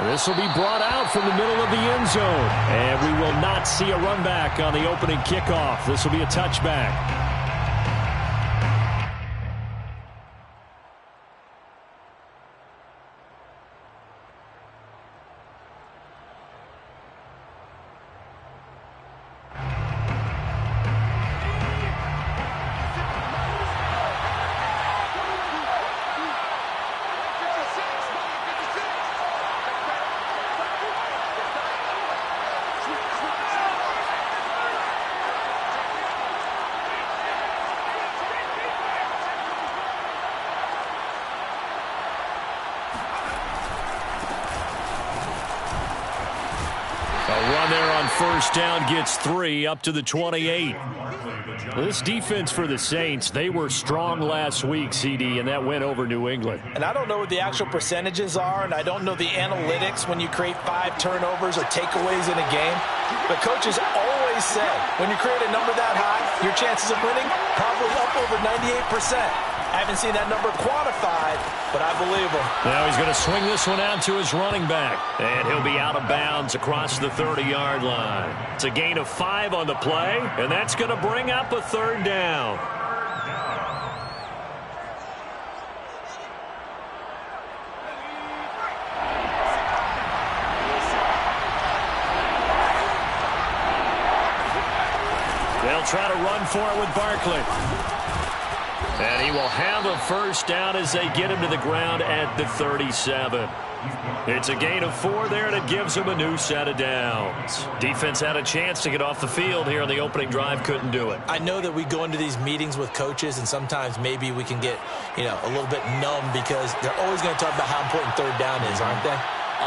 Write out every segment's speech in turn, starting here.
This will be brought out from the middle of the end zone. And we will not see a run back on the opening kickoff. This will be a touchback. First down gets 3 up to the 28. This defense for the Saints, they were strong last week, CD, and that went over New England. And I don't know what the actual percentages are, and I don't know the analytics when you create 5 turnovers or takeaways in a game. But coaches always say, when you create a number that high, your chances of winning probably up over 98%. I haven't seen that number quantified, but I believe him. Now he's going to swing this one out to his running back. And he'll be out of bounds across the 30-yard line. It's a gain of 5 on the play, and that's going to bring up a third down. They'll try to run for it with Barkley. And he will have a first down as they get him to the ground at the 37. It's a gain of 4 there, and it gives him a new set of downs. Defense had a chance to get off the field here on the opening drive, couldn't do it. I know that we go into these meetings with coaches, and sometimes maybe we can get, a little bit numb because they're always going to talk about how important third down is, aren't they?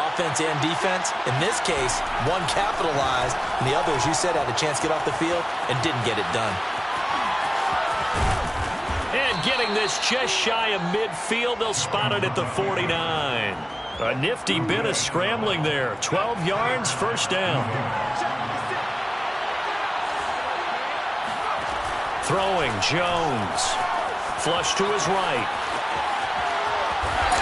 Offense and defense. In this case, one capitalized, and the other, as you said, had a chance to get off the field and didn't get it done. And getting this just shy of midfield, they'll spot it at the 49. A nifty bit of scrambling there. 12 yards, first down. Throwing, Jones. Flush to his right.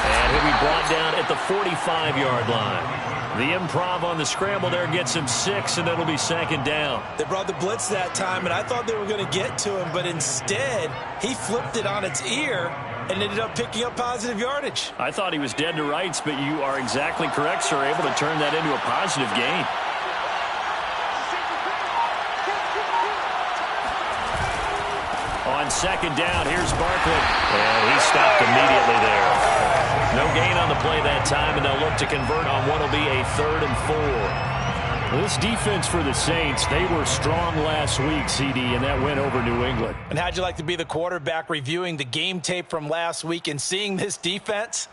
And he'll be brought down at the 45-yard line. The improv on the scramble there gets him 6, and it'll be second down. They brought the blitz that time, and I thought they were going to get to him, but instead, he flipped it on its ear and ended up picking up positive yardage. I thought he was dead to rights, but you are exactly correct, sir, able to turn that into a positive gain. On second down, here's Barkley. And he stopped immediately there. No gain on the play that time, and they'll look to convert on what will be a 3rd and 4. This defense for the Saints, they were strong last week, CD, and that went over New England. And how'd you like to be the quarterback reviewing the game tape from last week and seeing this defense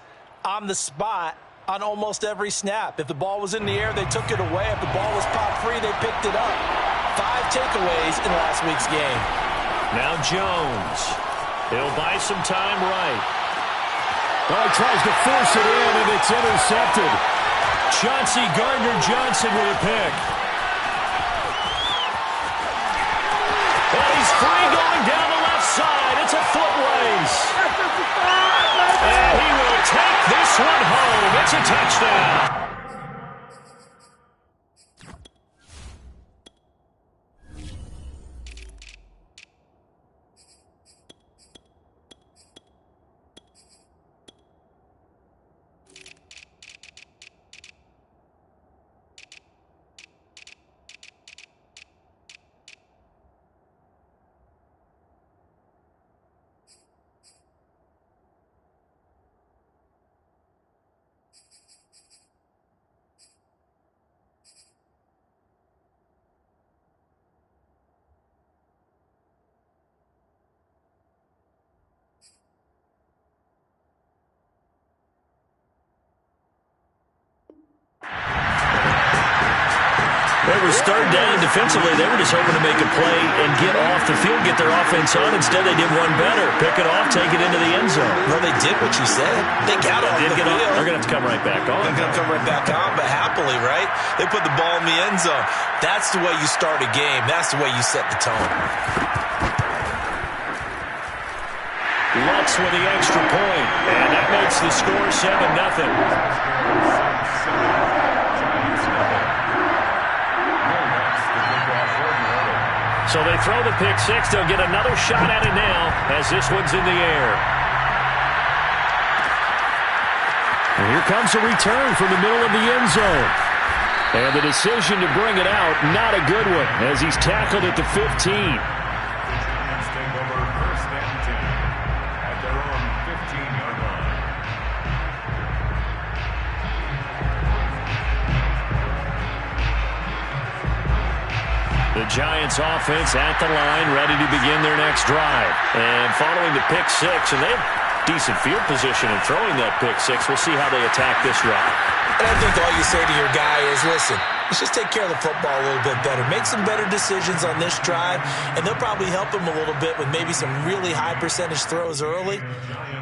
on the spot on almost every snap? If the ball was in the air, they took it away. If the ball was popped free, they picked it up. 5 takeaways in last week's game. Now Jones. He'll buy some time right. Well, he tries to force it in, and it's intercepted. Chauncey Gardner-Johnson with a pick. And he's free going down the left side. It's a foot race. And he will take this one home. It's a touchdown. It was third down. Defensively, they were just hoping to make a play and get off the field, get their offense on. Instead, they did one better. Pick it off, take it into the end zone. Well, they did what you said. They got off the field. They're going to have to come right back on. They're going to come right back on, but happily, right? They put the ball in the end zone. That's the way you start a game. That's the way you set the tone. Lutz with the extra point, and that makes the score 7-0. So they throw the pick six. They'll get another shot at it now as this one's in the air. And here comes a return from the middle of the end zone. And the decision to bring it out, not a good one, as he's tackled at the 15. The Giants offense at the line, ready to begin their next drive. And following the pick six, and they have decent field position in throwing that pick six. We'll see how they attack this drive. And I think all you say to your guy is, listen, let's just take care of the football a little bit better. Make some better decisions on this drive, and they'll probably help him a little bit with maybe some really high percentage throws early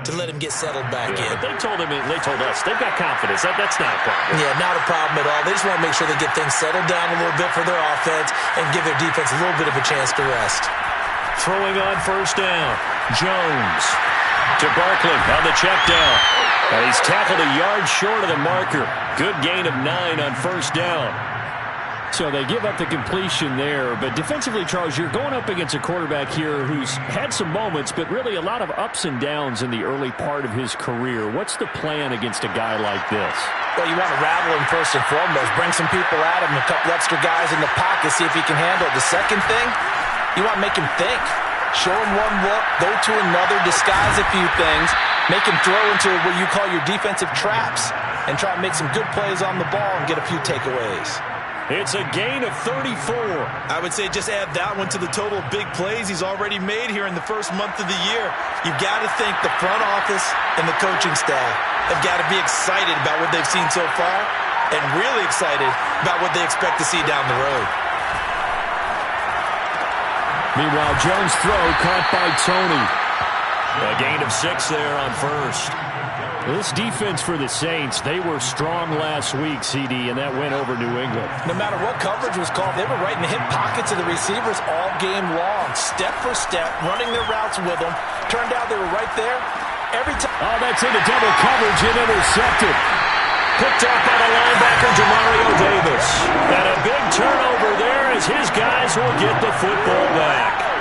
to let him get settled back in. But they told us, they've got confidence. That's not a problem. Yeah, not a problem at all. They just want to make sure they get things settled down a little bit for their offense and give their defense a little bit of a chance to rest. Throwing on first down, Jones to Barkley on the check down. And he's tackled a yard short of the marker. Good gain of 9 on first down. So they give up the completion there. But defensively, Charles, you're going up against a quarterback here who's had some moments, but really a lot of ups and downs in the early part of his career. What's the plan against a guy like this? Well, you want to rattle him first and foremost. Bring some people at him, a couple extra guys in the pocket, see if he can handle it. The second thing, you want to make him think. Show him one look, go to another, disguise a few things, make him throw into what you call your defensive traps, and try to make some good plays on the ball and get a few takeaways. It's a gain of 34. I would say just add that one to the total of big plays he's already made here in the first month of the year. You've got to think the front office and the coaching staff have got to be excited about what they've seen so far and really excited about what they expect to see down the road. Meanwhile, Jones' throw caught by Tony. A gain of 6 there on first. This defense for the Saints, they were strong last week, CD, and that went over New England. No matter what coverage was called, they were right in the hip pockets of the receivers all game long, step for step, running their routes with them. Turned out they were right there every time. Oh, that's into double coverage and intercepted. Picked up by the linebacker, Jamario Davis. And a big turnover there as his guys will get the football back.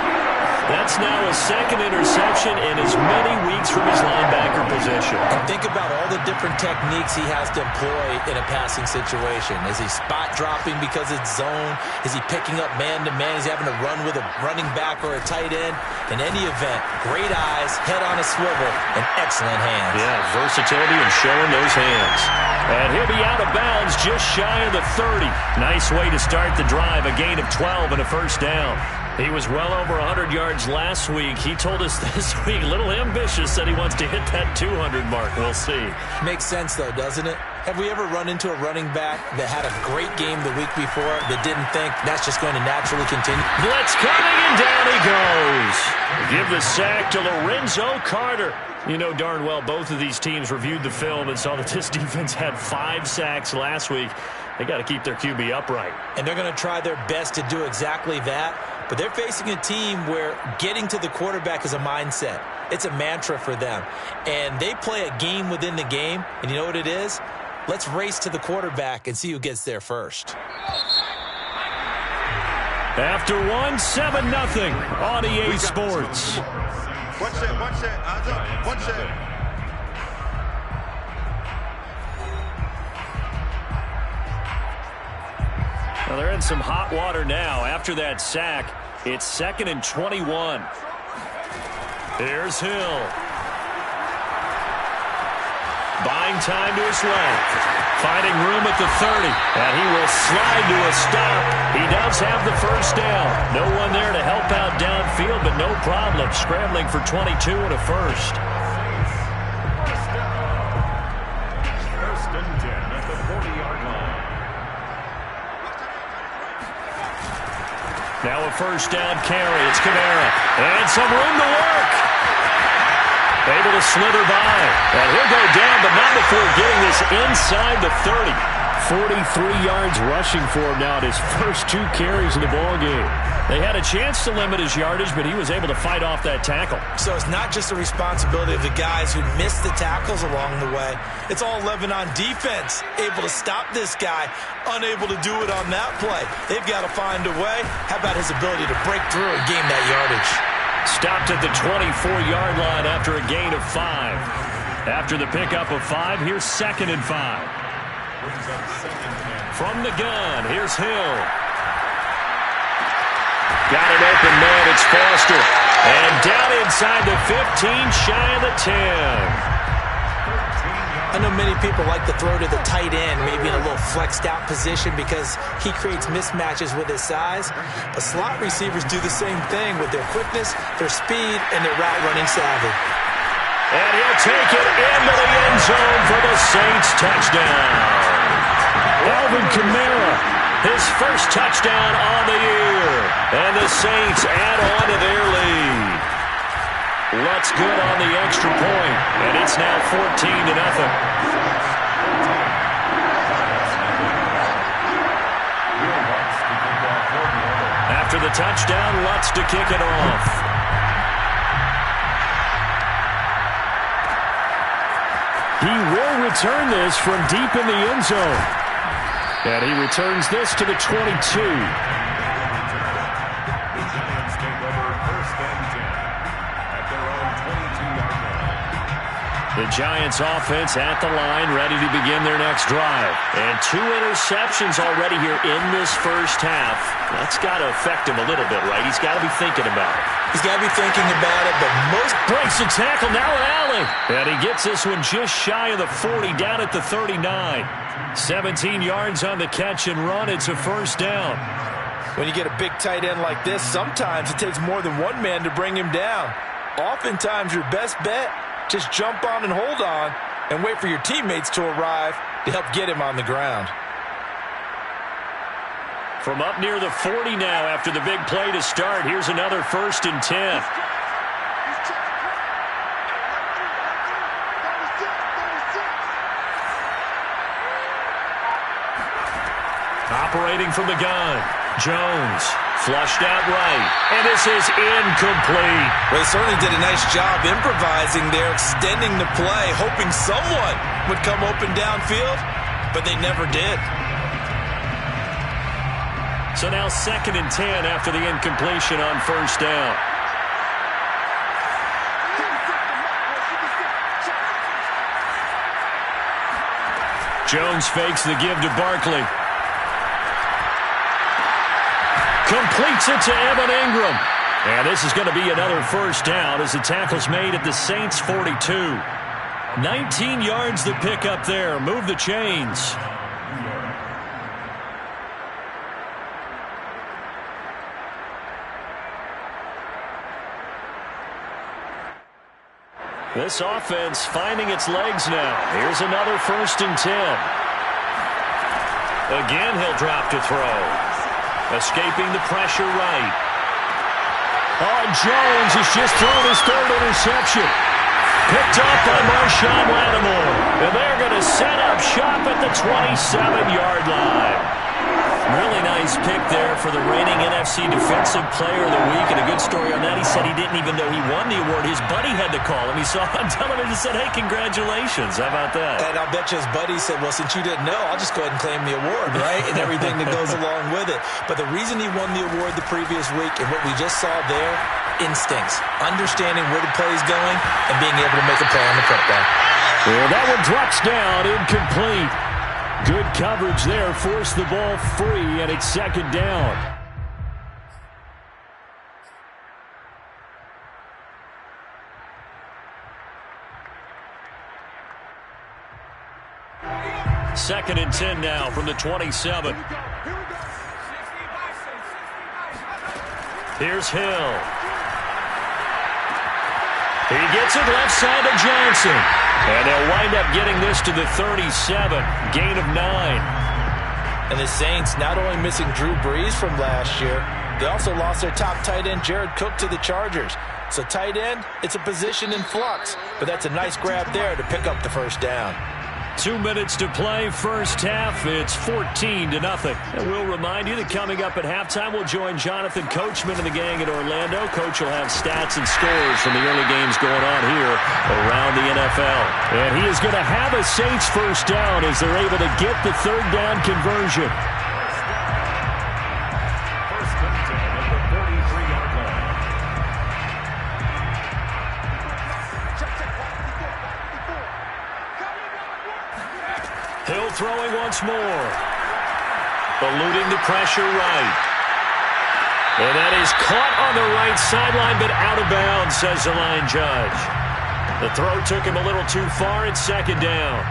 That's now his second interception in as many weeks from his linebacker position. And think about all the different techniques he has to employ in a passing situation. Is he spot dropping because it's zone? Is he picking up man-to-man? Is he having to run with a running back or a tight end? In any event, great eyes, head on a swivel, and excellent hands. Yeah, versatility and showing those hands. And he'll be out of bounds just shy of the 30. Nice way to start the drive, a gain of 12 and a first down. He was well over 100 yards last week. He told us this week, a little ambitious, said he wants to hit that 200 mark. We'll see. Makes sense, though, doesn't it? Have we ever run into a running back that had a great game the week before that didn't think that's just going to naturally continue? Blitz coming, and down he goes. Give the sack to Lorenzo Carter. You know darn well both of these teams reviewed the film and saw that this defense had 5 sacks last week. They got to keep their QB upright. And they're going to try their best to do exactly that. But they're facing a team where getting to the quarterback is a mindset. It's a mantra for them. And they play a game within the game. And you know what it is? Let's race to the quarterback and see who gets there first. After 7-0 on EA Sports. Watch that. Watch that. Well, they're in some hot water now. After that sack, it's 2nd and 21. Here's Hill. Buying time to his left. Finding room at the 30. And he will slide to a stop. He does have the first down. No one there to help out downfield, but no problem. Scrambling for 22 and a first. First and 10 at the 40-yard line. Now a first down carry. It's Kamara. And some room to work. Able to slither by. And he'll go down, but not before getting this inside the 30. 43 yards rushing for him now at his first 2 carries in the ballgame. They had a chance to limit his yardage, but he was able to fight off that tackle. So it's not just the responsibility of the guys who missed the tackles along the way. It's all 11 on defense, able to stop this guy, unable to do it on that play. They've got to find a way. How about his ability to break through and gain that yardage? Stopped at the 24-yard line after a gain of 5. After the pickup of 5, here's 2nd and 5. From the gun, here's Hill. Got an open man, it's Foster. And down inside the 15, shy of the 10. I know many people like to throw to the tight end, maybe in a little flexed out position because he creates mismatches with his size. But slot receivers do the same thing with their quickness, their speed, and their route running savvy. And he'll take it into the end zone for the Saints touchdown. Alvin Kamara, his first touchdown on the year. And the Saints add on to their lead. Lutz good on the extra point, and it's now 14-0. After the touchdown, Lutz to kick it off. He will return this from deep in the end zone. And he returns this to the 22. The Giants offense at the line, ready to begin their next drive. And 2 interceptions already here in this first half. That's got to affect him a little bit, right? He's got to be thinking about it. He's got to be thinking about it, but most breaks the tackle, now an alley. And he gets this one just shy of the 40, down at the 39. 17 yards on the catch and run. It's a first down. When you get a big tight end like this, sometimes it takes more than one man to bring him down. Oftentimes your best bet, just jump on and hold on and wait for your teammates to arrive to help get him on the ground. From up near the 40 now after the big play to start, here's another 1st and 10. Operating from the gun, Jones flushed out right, and this is incomplete. Well, they certainly did a nice job improvising there, extending the play, hoping someone would come open downfield, but they never did. So now 2nd and 10 after the incompletion on first down. Jones fakes the give to Barkley. Completes it to Evan Ingram. And this is going to be another first down as the tackle's made at the Saints' 42. 19 yards to pick up there. Move the chains. This offense finding its legs now. Here's another 1st and 10. Again, he'll drop to throw. Escaping the pressure right. Oh, Jones has just thrown his 3rd interception. Picked up by Marshawn Lattimore. And they're going to set up shop at the 27-yard line. Really nice pick there for the reigning NFC Defensive Player of the Week. And a good story on that. He said he didn't even know he won the award. His buddy had to call him. He saw on television and said, hey, congratulations. How about that? And I'll bet you his buddy said, well, since you didn't know, I'll just go ahead and claim the award, right? And everything that goes along with it. But the reason he won the award the previous week and what we just saw there, instincts, understanding where the play is going and being able to make a play on the football. Well, that one drops down, incomplete. Good coverage there, forced the ball free, and it's 2nd down. Second and 10 now from the 27. Here's Hill. He gets it left side to Johnson. And they'll wind up getting this to the 37. Gain of 9. And the Saints not only missing Drew Brees from last year, they also lost their top tight end, Jared Cook, to the Chargers. So tight end, it's a position in flux. But that's a nice grab there to pick up the first down. 2 minutes to play, first half. It's 14-0. And we'll remind you that coming up at halftime, we'll join Jonathan Coachman and the gang in Orlando. Coach will have stats and scores from the early games going on here around the NFL. And he is going to have a Saints first down as they're able to get the third down conversion. First and 10 at the 43-yard line. Hill throwing once more. Eluding the pressure right. And that is caught on the right sideline, but out of bounds, says the line judge. The throw took him a little too far. It's second down.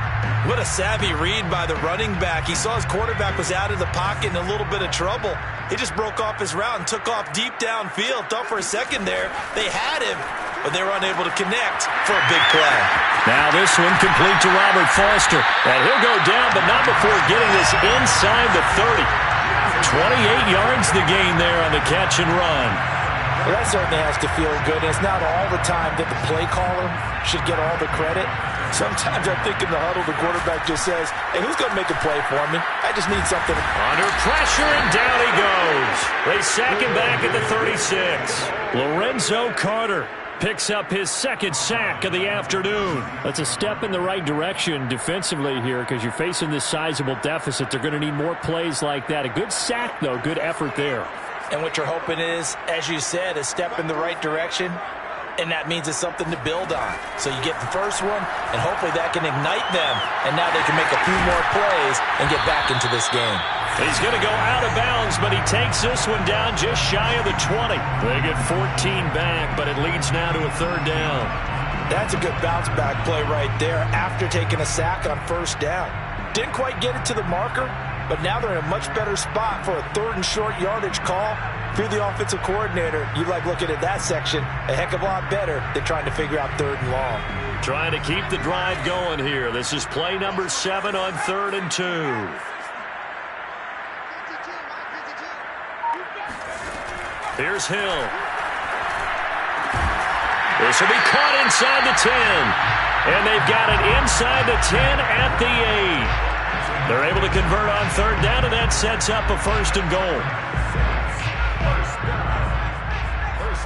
What a savvy read by the running back. He saw his quarterback was out of the pocket in a little bit of trouble. He just broke off his route and took off deep downfield. Thought for a second there they had him, but they were unable to connect for a big play. Now this one complete to Robert Foster. And he'll go down, but not before getting this inside the 30. 28 yards the gain there on the catch and run. Well, that certainly has to feel good. It's not all the time that the play caller should get all the credit. Sometimes I think in the huddle, the quarterback just says, hey, who's going to make a play for me? I just need something. Under pressure, and down he goes. They sack him back at the 36. Lorenzo Carter picks up his second sack of the afternoon. That's a step in the right direction defensively here because you're facing this sizable deficit. They're going to need more plays like that. A good sack, though. Good effort there. And what you're hoping is, as you said, a step in the right direction, and that means it's something to build on. So you get the first one, and hopefully that can ignite them, and now they can make a few more plays and get back into this game. He's going to go out of bounds, but he takes this one down just shy of the 20. They get 14 back, but it leads now to a third down. That's a good bounce back play right there after taking a sack on first down. Didn't quite get it to the marker, but now they're in a much better spot for a third and short yardage call. If you're the offensive coordinator, you like looking at that section a heck of a lot better than trying to figure out third and long. Trying to keep the drive going here. This is play number 7 on 3rd and 2. Here's Hill. This will be caught inside the 10. And they've got it inside the 10 at the 8. They're able to convert on third down, and that sets up a first and goal. First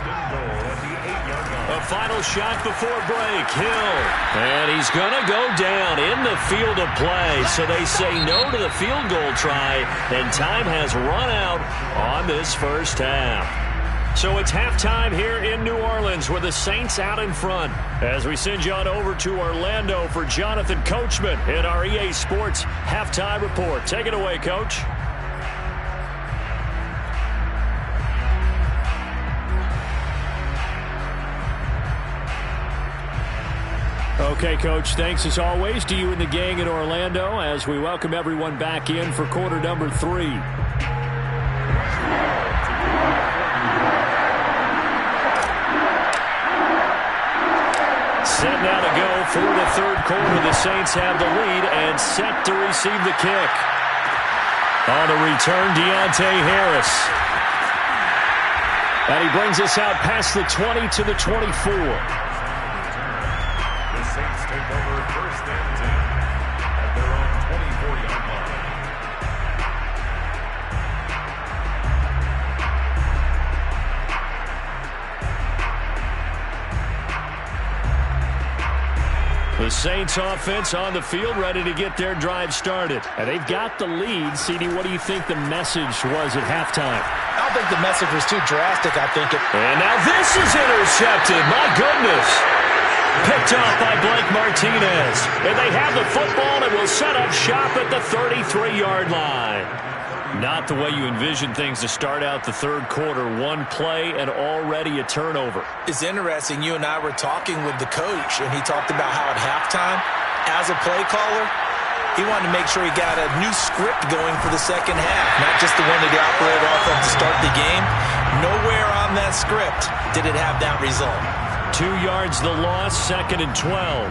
and goal at the 8-yard line. A final shot before break. Hill. And he's going to go down in the field of play. So they say no to the field goal try, and time has run out on this first half. So it's halftime here in New Orleans with the Saints out in front. As we send you on over to Orlando for Jonathan Coachman in our EA Sports Halftime Report. Take it away, Coach. Okay, Coach, thanks as always to you and the gang in Orlando as we welcome everyone back in for quarter number 3. Set now to go for the third quarter. The Saints have the lead and set to receive the kick. On the return, Deontay Harris. And he brings us out past the 20 to the 24. The Saints take over first and 10 at their own 24-yard line. The Saints offense on the field ready to get their drive started. And they've got the lead. CD, what do you think the message was at halftime? I don't think the message was too drastic. I think it... And now this is intercepted. My goodness. Picked off by Blake Martinez. And they have the football and will set up shop at the 33-yard line. Not the way you envision things to start out the third quarter. One play and already a turnover. It's interesting. You and I were talking with the coach, and he talked about how at halftime, as a play caller, he wanted to make sure he got a new script going for the second half, not just the one that he operated off of to start the game. Nowhere on that script did it have that result. 2 yards the loss, 2nd and 12. 2nd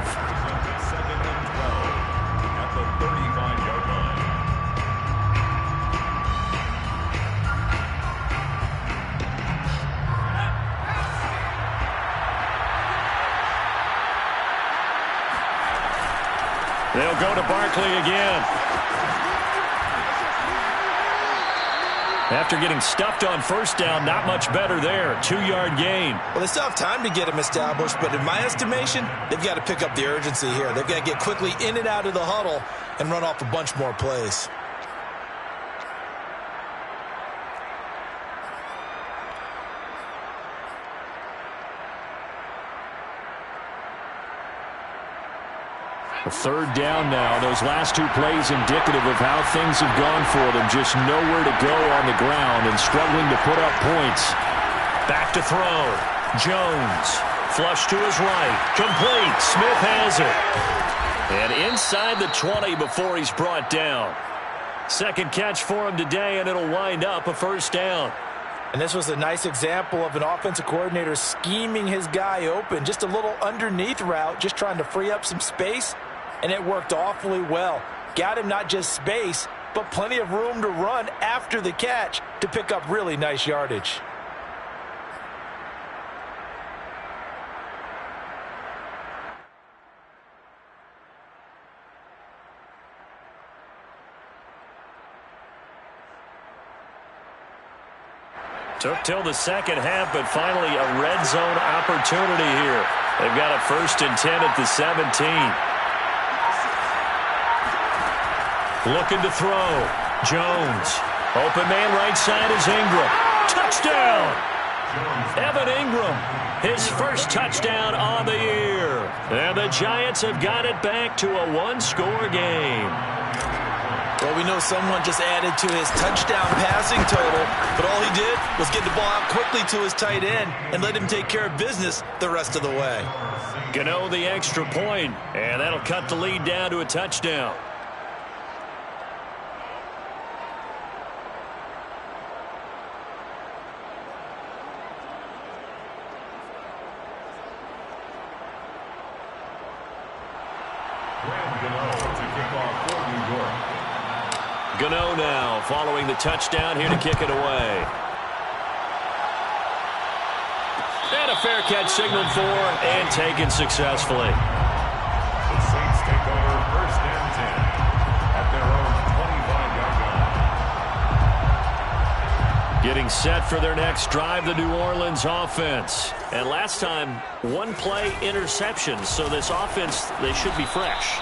and 12 at the 35-yard line. They'll go to Barkley again. After getting stuffed on first down, not much better there. 2-yard gain. Well, they still have time to get him established, but in my estimation, they've got to pick up the urgency here. They've got to get quickly in and out of the huddle and run off a bunch more plays. A third down now. Those last two plays indicative of how things have gone for them. Just nowhere to go on the ground and struggling to put up points. Back to throw. Jones. Flush to his right. Complete. Smith has it. And inside the 20 before he's brought down. Second catch for him today, and it'll wind up a first down. And this was a nice example of an offensive coordinator scheming his guy open. Just a little underneath route, just trying to free up some space. And it worked awfully well. Got him not just space, but plenty of room to run after the catch to pick up really nice yardage. Took till the second half, but finally a red zone opportunity here. They've got a 1st and 10 at the 17. Looking to throw. Jones. Open man right side is Ingram. Touchdown! Evan Ingram. His first touchdown on the year. And the Giants have got it back to a one-score game. Well, we know someone just added to his touchdown passing total, but all he did was get the ball out quickly to his tight end and let him take care of business the rest of the way. Gano the extra point, and that'll cut the lead down to a touchdown. Gano now following the touchdown here to kick it away. And a fair catch signaled for and taken successfully. The Saints take over 1st and 10 at their own 25-yard line. Getting set for their next drive, the New Orleans offense. And last time, one play interception, so this offense, they should be fresh.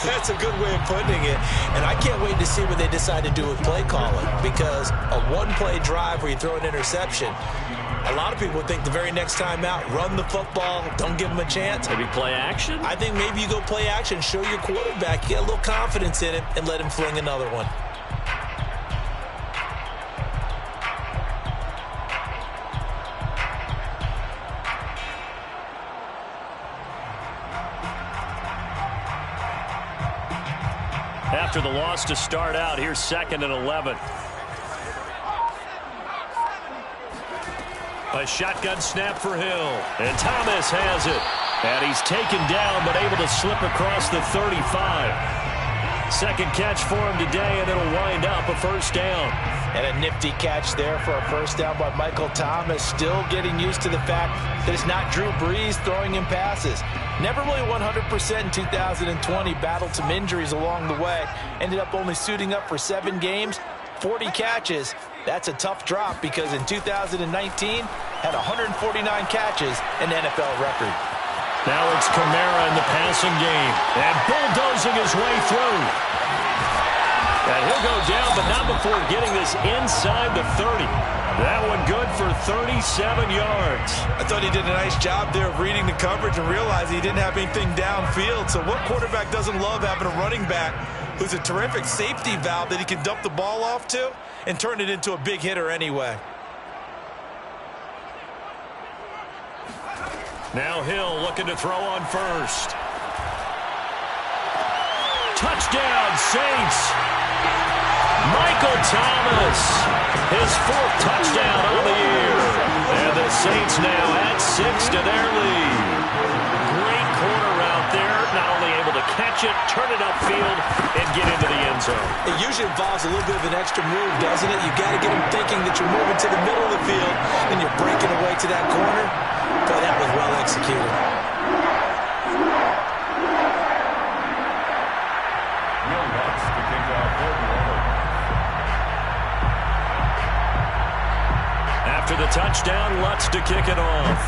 That's a good way of putting it. And I can't wait to see what they decide to do with play calling, because a one-play drive where you throw an interception, a lot of people think the very next time out, run the football, don't give them a chance. Maybe play action? I think maybe you go play action, show your quarterback, get a little confidence in him, and let him fling another one. After the loss to start out, here's 2nd and 11. A shotgun snap for Hill. And Thomas has it. And he's taken down, but able to slip across the 35. Second catch for him today, and it'll wind up a first down. And a nifty catch there for a first down by Michael Thomas. Still getting used to the fact that it's not Drew Brees throwing him passes. Never really 100% in 2020. Battled some injuries along the way. Ended up only suiting up for 7 games, 40 catches. That's a tough drop because in 2019, had 149 catches, an NFL record. Now it's Kamara in the passing game. And bulldozing his way through. And he'll go down, but not before getting this inside the 30. That one good for 37 yards. I thought he did a nice job there of reading the coverage and realizing he didn't have anything downfield. So what quarterback doesn't love having a running back who's a terrific safety valve that he can dump the ball off to and turn it into a big hitter anyway? Now Hill looking to throw on first. Touchdown, Saints. Michael Thomas, his 4th touchdown on the year. And the Saints now add 6 to their lead. Great corner route there. Not only able to catch it, turn it upfield, and get into the end zone. It usually involves a little bit of an extra move, doesn't it? You've got to get them thinking that you're moving to the middle of the field and you're breaking away to that corner. Boy, that was well executed. after the touchdown. Lutz to kick it off.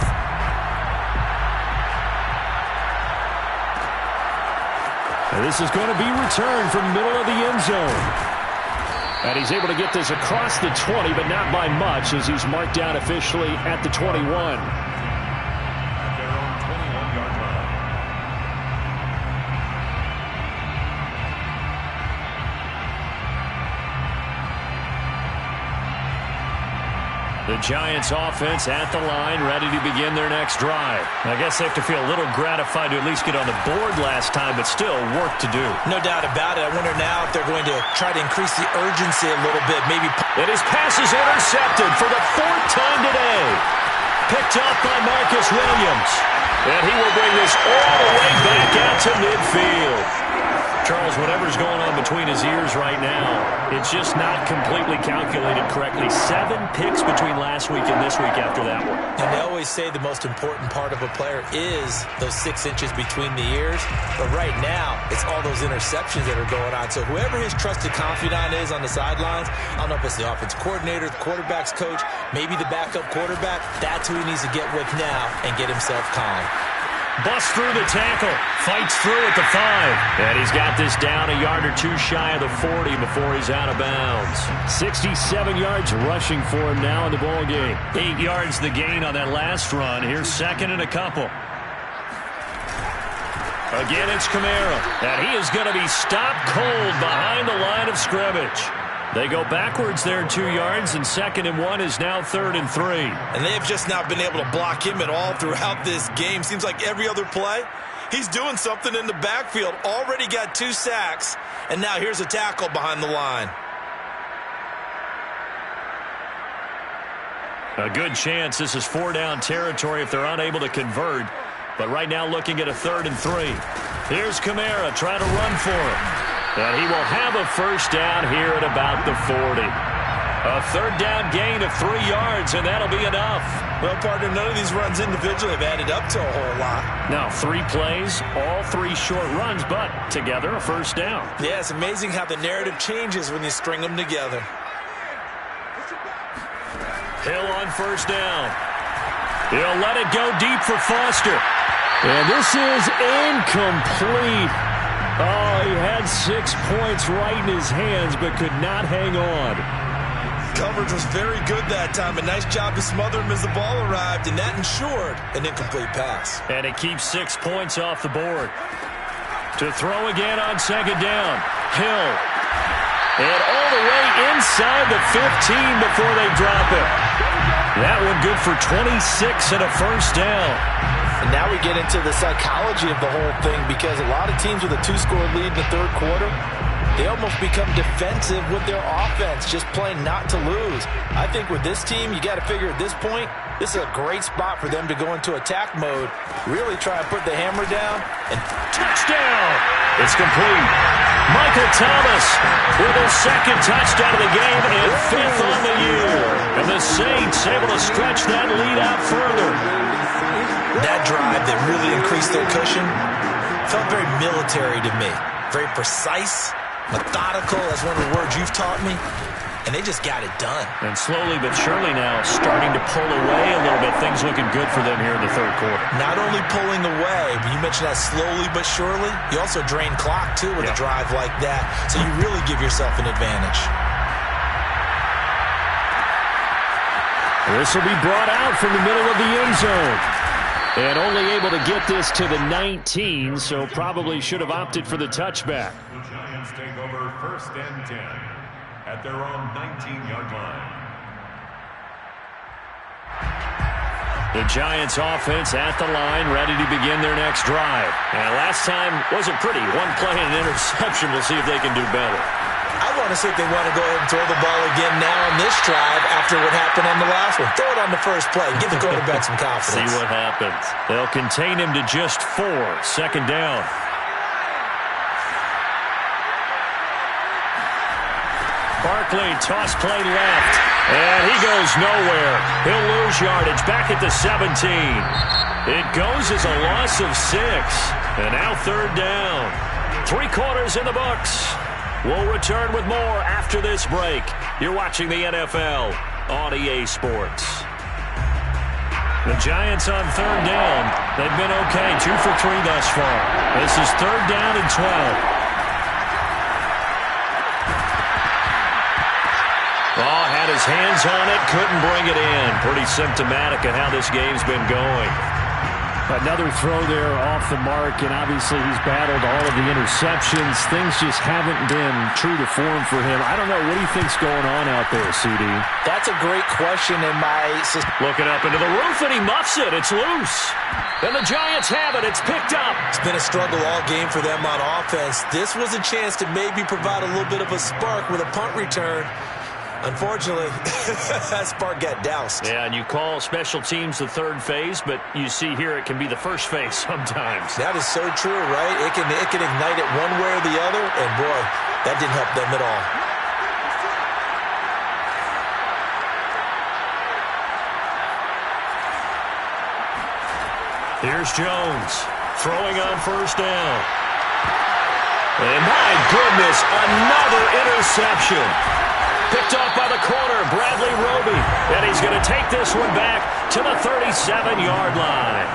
And this is going to be returned from the middle of the end zone. And he's able to get this across the 20, but not by much, as he's marked down officially at the 21. The Giants offense at the line, ready to begin their next drive. I guess they have to feel a little gratified to at least get on the board last time, but still work to do. No doubt about it. I wonder now if they're going to try to increase the urgency a little bit. Maybe. And his pass is intercepted for the 4th time today. Picked up by Marcus Williams. And he will bring this all the way back out to midfield. Charles, whatever's going on between his ears right now, it's just not completely calculated correctly. 7 picks between last week and this week after that one. And they always say the most important part of a player is those 6 inches between the ears. But right now, it's all those interceptions that are going on. So whoever his trusted confidant is on the sidelines, I don't know if it's the offensive coordinator, the quarterback's coach, maybe the backup quarterback, that's who he needs to get with now and get himself calm. Busts through the tackle, fights through at the 5. And he's got this down a yard or 2 shy of the 40 before he's out of bounds. 67 yards rushing for him now in the ball game. 8 yards the gain on that last run. Here's 2nd and a couple. Again, it's Kamara. And he is going to be stopped cold behind the line of scrimmage. They go backwards there 2 yards, and 2nd and 1 is now 3rd and 3. And they have just not been able to block him at all throughout this game. Seems like every other play, he's doing something in the backfield. Already got 2 sacks, and now here's a tackle behind the line. A good chance this is 4-down territory if they're unable to convert. But right now looking at a 3rd and 3. Here's Kamara trying to run for him. And he will have a 1st down here at about the 40. A 3rd down gain of 3 yards, and that'll be enough. Well, partner, none of these runs individually have added up to a whole lot. Now, 3 plays, all 3 short runs, but together a 1st down. Yeah, it's amazing how the narrative changes when you string them together. Hill on 1st down. He'll let it go deep for Foster. And this is incomplete. Oh, he had 6 points right in his hands, but could not hang on. Coverage was very good that time. A nice job to smother him as the ball arrived, and that ensured an incomplete pass. And it keeps 6 points off the board. To throw again on 2nd down. Hill. And all the way inside the 15 before they drop it. That one good for 26 and a 1st down. And now we get into the psychology of the whole thing, because a lot of teams with a 2-score lead in the 3rd quarter, they almost become defensive with their offense, just playing not to lose. I think with this team, you got to figure at this point, this is a great spot for them to go into attack mode, really try and put the hammer down. And touchdown! It's complete. Michael Thomas with his 2nd touchdown of the game and 5th on the year. And the Saints able to stretch that lead out further. That drive that really increased their cushion felt very military to me. Very precise, methodical. That's one of the words you've taught me. And they just got it done. And slowly but surely now starting to pull away a little bit. Things looking good for them here in the 3rd quarter. Not only pulling away, but you mentioned that slowly but surely. You also drain clock, too, with a drive like that. So you really give yourself an advantage. This will be brought out from the middle of the end zone. And only able to get this to the 19, so probably should have opted for the touchback. The Giants take over 1st and 10 at their own 19-yard line. The Giants offense at the line, ready to begin their next drive. And last time wasn't pretty. 1 play and an interception. We'll see if they can do better. I want to see if they want to go ahead and throw the ball again now on this drive after what happened on the last one. Throw it on the 1st play and give the quarterback some confidence. See what happens. They'll contain him to just 4. 2nd down. Barkley, toss play left. And he goes nowhere. He'll lose yardage back at the 17. It goes as a loss of 6. And now 3rd down. 3 quarters in the books. We'll return with more after this break. You're watching the NFL on EA Sports. The Giants on third down. They've been okay, 2 for 3 thus far. This is third down and 12. Oh, had his hands on it, couldn't bring it in. Pretty symptomatic of how this game's been going. Another throw there off the mark, and obviously he's battled all of the interceptions. Things just haven't been true to form for him. I don't know. What do you think's going on out there, CD? That's a great question in my system. Looking up into the roof, and he muffs it. It's loose. And the Giants have it. It's picked up. It's been a struggle all game for them on offense. This was a chance to maybe provide a little bit of a spark with a punt return. Unfortunately, that spark got doused. Yeah, and you call special teams the third phase, but you see here it can be the first phase sometimes. That is so true, right? It can ignite it one way or the other, and boy, that didn't help them at all. Here's Jones throwing on first down. And my goodness, another interception. Picked off by the corner, Bradley Roby. And he's going to take this one back to the 37-yard line.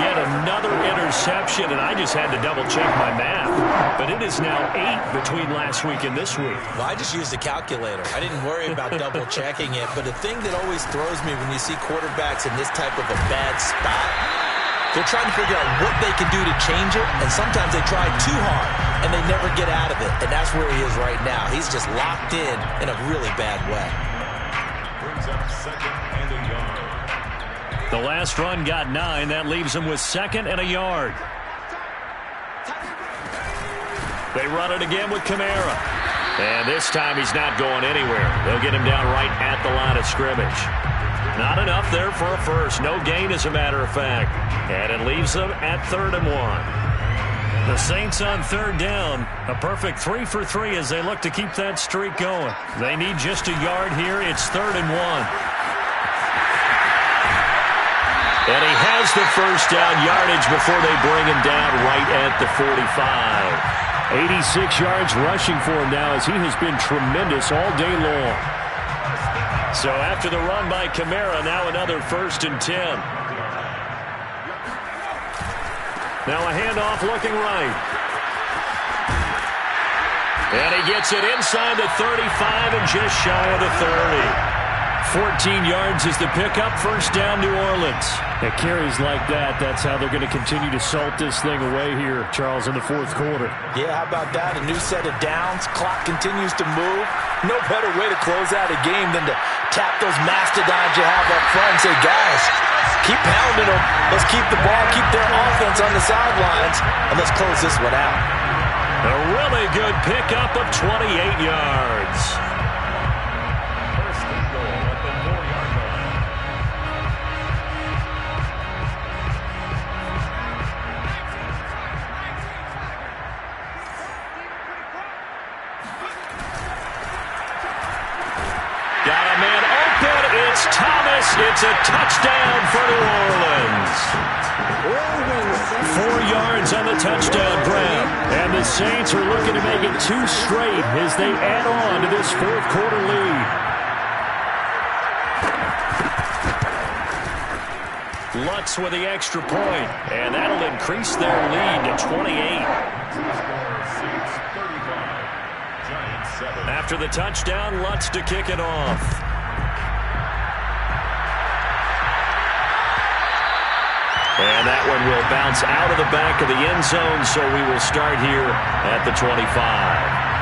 Yet another interception, and I just had to double-check my math. But it is now 8 between last week and this week. Well, I just used a calculator. I didn't worry about double-checking it. But the thing that always throws me when you see quarterbacks in this type of a bad spot, they're trying to figure out what they can do to change it, and sometimes they try too hard, and they never get out of it. And that's where he is right now. He's just locked in a really bad way. Brings up second and a yard. The last run got 9. That leaves him with second and a yard. They run it again with Kamara. And this time he's not going anywhere. They'll get him down right at the line of scrimmage. Not enough there for a first. No gain, as a matter of fact. And it leaves them at 3rd and 1. The Saints on third down. A perfect 3 for 3 as they look to keep that streak going. They need just a yard here. It's 3rd and 1. And he has the first down yardage before they bring him down right at the 45. 86 yards rushing for him now as he has been tremendous all day long. So after the run by Kamara, now another 1st and 10. Now a handoff looking right. And he gets it inside the 35 and just shy of the 30. 14 yards is the pickup. First down, New Orleans. At carries like that, that's how they're going to continue to salt this thing away here, Charles, in the 4th quarter. Yeah, how about that? A new set of downs. Clock continues to move. No better way to close out a game than to tap those mastodons you have up front and say, guys, keep pounding them. Let's keep the ball, keep their offense on the sidelines, and let's close this one out. A really good pickup of 28 yards. First and goal at the 4-yard line. Got a man open. It's Thomas. It's a touchdown for New Orleans. 4 yards on the touchdown grab. And the Saints are looking to make it 2 straight as they add on to this 4th quarter lead. Lutz with the extra point, and that'll increase their lead to 28. Saints 35, Giants 7. After the touchdown, Lutz to kick it off. And that one will bounce out of the back of the end zone, so we will start here at the 25.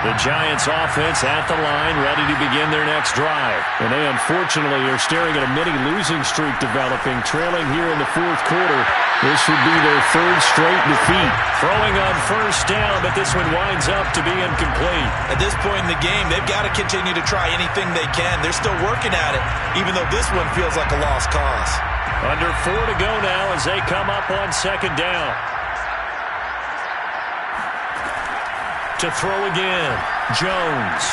The Giants offense at the line, ready to begin their next drive. And they unfortunately are staring at a mini losing streak developing, trailing here in the 4th quarter. This would be their 3rd straight defeat. Throwing on first down, but this one winds up to be incomplete. At this point in the game, they've got to continue to try anything they can. They're still working at it, even though this one feels like a lost cause. Under 4 to go now as they come up on second down. To throw again, Jones.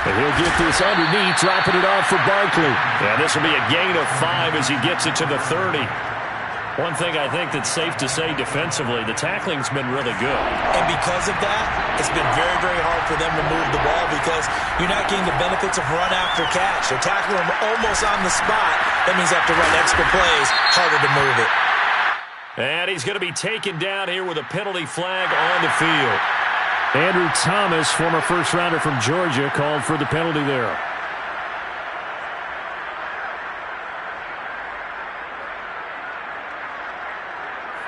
And he'll get this underneath, dropping it off for Barkley. Yeah, this will be a gain of 5 as he gets it to the 30. One thing I think that's safe to say defensively, the tackling's been really good. And because of that, it's been very, very hard for them to move the ball because you're not getting the benefits of run after catch. They're tackling them almost on the spot. That means they have to run extra plays, harder to move it. And he's going to be taken down here with a penalty flag on the field. Andrew Thomas, former first-rounder from Georgia, called for the penalty there.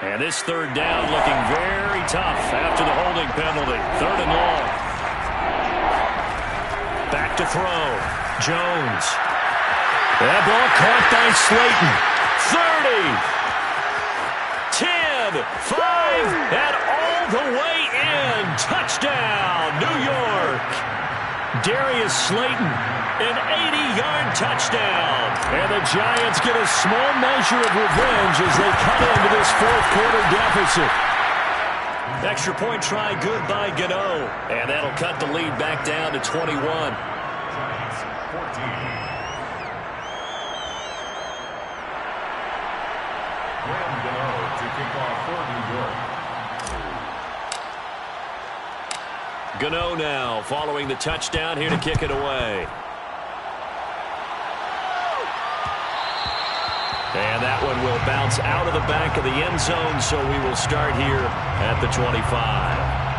And this third down looking very tough after the holding penalty. 3rd and long. Back to throw. Jones. That ball caught by Slayton. 30. 10. 5. And all the way in. Touchdown, New York. Darius Slayton, an 80-yard touchdown. And the Giants get a small measure of revenge as they cut into this fourth-quarter deficit. Extra point try good by Gano. And that'll cut the lead back down to 21. Giants 14. Graham Gano to kick off for New York. Gano now following the touchdown here to kick it away. And that one will bounce out of the back of the end zone, so we will start here at the 25.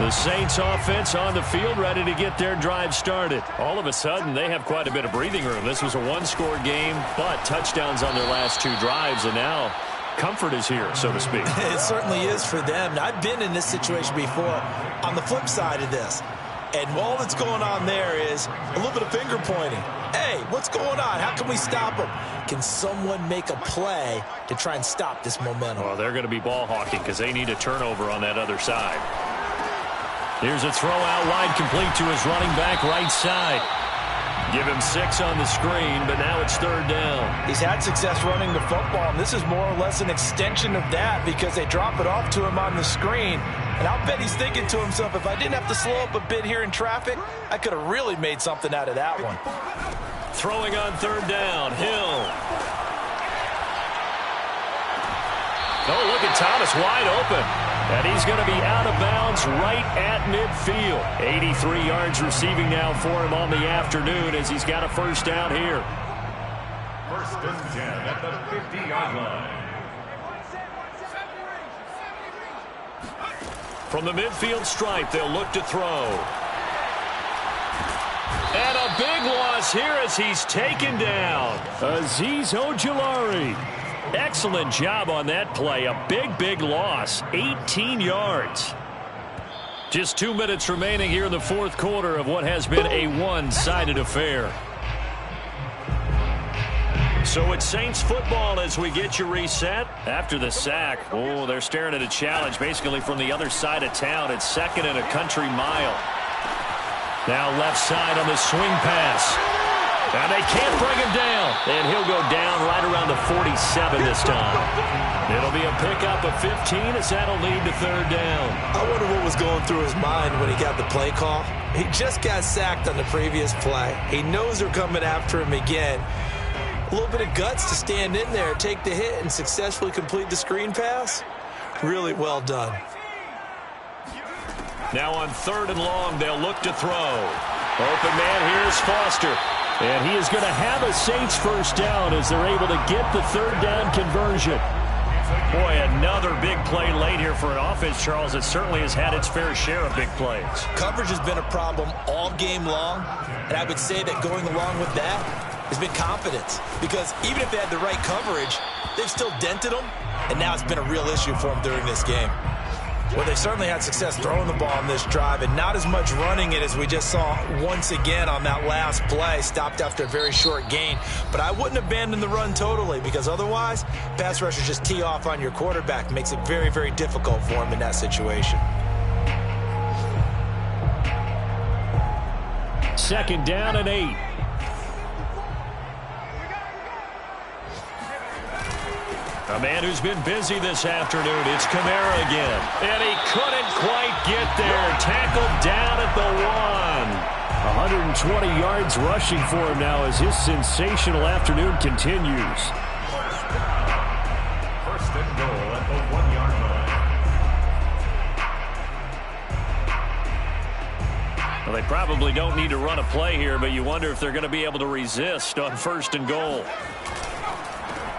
The Saints offense on the field, ready to get their drive started. All of a sudden, they have quite a bit of breathing room. This was a one-score game, but touchdowns on their last 2 drives, and now comfort is here, so to speak. It certainly is for them. Now, I've been in this situation before on the flip side of this. And all that's going on there is a little bit of finger pointing. Hey, what's going on? How can we stop them? Can someone make a play to try and stop this momentum? Well, they're going to be ball hawking because they need a turnover on that other side. Here's a throw out wide, complete to his running back right side. Give him 6 on the screen, but now it's 3rd down. He's had success running the football, and this is more or less an extension of that because they drop it off to him on the screen. And I'll bet he's thinking to himself, if I didn't have to slow up a bit here in traffic, I could have really made something out of that one. Throwing on 3rd down, Hill. Oh, look at Thomas wide open. And he's going to be out of bounds right at midfield. 83 yards receiving now for him on the afternoon as he's got a first down here. 1st and 10 at the 50-yard line. From the midfield stripe, they'll look to throw. And a big loss here as he's taken down. Azeez Ojulari. Excellent job on that play. A big, big loss. 18 yards. Just 2 minutes remaining here in the 4th quarter of what has been a one-sided affair. So it's Saints football as we get you reset. After the sack, oh, they're staring at a challenge basically from the other side of town. It's 2nd and a country mile. Now left side on the swing pass. And they can't bring him down. And he'll go down right around the 47 this time. It'll be a pickup of 15 as that'll lead to 3rd down. I wonder what was going through his mind when he got the play call. He just got sacked on the previous play. He knows they're coming after him again. A little bit of guts to stand in there, take the hit, and successfully complete the screen pass. Really well done. Now on 3rd and long, they'll look to throw. Open man here is Foster. And he is going to have a Saints first down as they're able to get the 3rd down conversion. Boy, another big play late here for an offense, Charles. It certainly has had its fair share of big plays. Coverage has been a problem all game long, and I would say that going along with that has been confidence. Because even if they had the right coverage, they've still dented them, and now it's been a real issue for them during this game. Well, they certainly had success throwing the ball on this drive and not as much running it as we just saw once again on that last play. Stopped after a very short gain. But I wouldn't abandon the run totally because otherwise, pass rushers just tee off on your quarterback. Makes it very, very difficult for him in that situation. 2nd down and 8. A man who's been busy this afternoon. It's Kamara again. And he couldn't quite get there. Tackled down at the 1. 120 yards rushing for him now as his sensational afternoon continues. First and goal at the 1-yard line. Well, they probably don't need to run a play here, but you wonder if they're going to be able to resist on 1st and goal.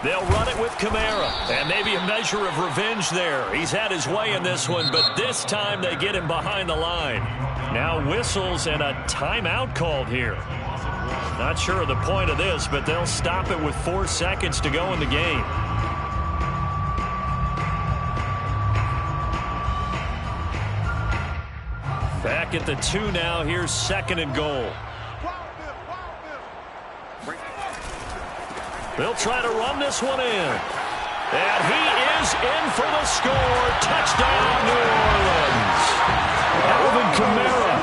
They'll run it with Kamara, and maybe a measure of revenge there. He's had his way in this one, but this time they get him behind the line. Now whistles and a timeout called here. Not sure of the point of this, but they'll stop it with 4 seconds to go in the game. Back at the 2 now. Here's 2nd and goal. They'll try to run this one in. And he is in for the score. Touchdown, New Orleans. Alvin Kamara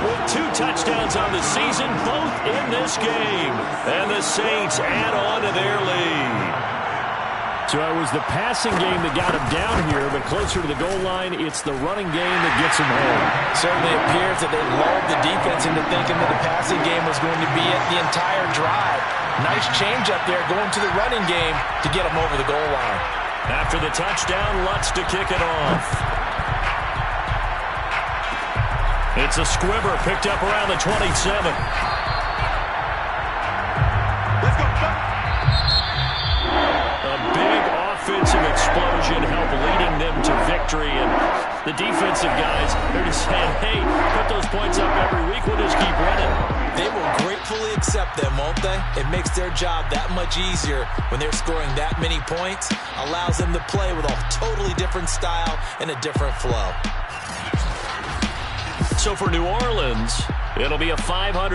with 2 touchdowns on the season, both in this game. And the Saints add on to their lead. So it was the passing game that got him down here, but closer to the goal line, it's the running game that gets him home. Certainly appears that they lulled the defense into thinking that the passing game was going to be it the entire drive. Nice change up there going to the running game to get him over the goal line. After the touchdown, Lutz to kick it off. It's a squibber picked up around the 27. A big offensive explosion helped leading them to victory. And the defensive guys, they're just saying, hey, put those points up every week. We'll just keep running. They will gratefully accept them, won't they? It makes their job that much easier when they're scoring that many points. Allows them to play with a totally different style and a different flow. So for New Orleans, it'll be a 500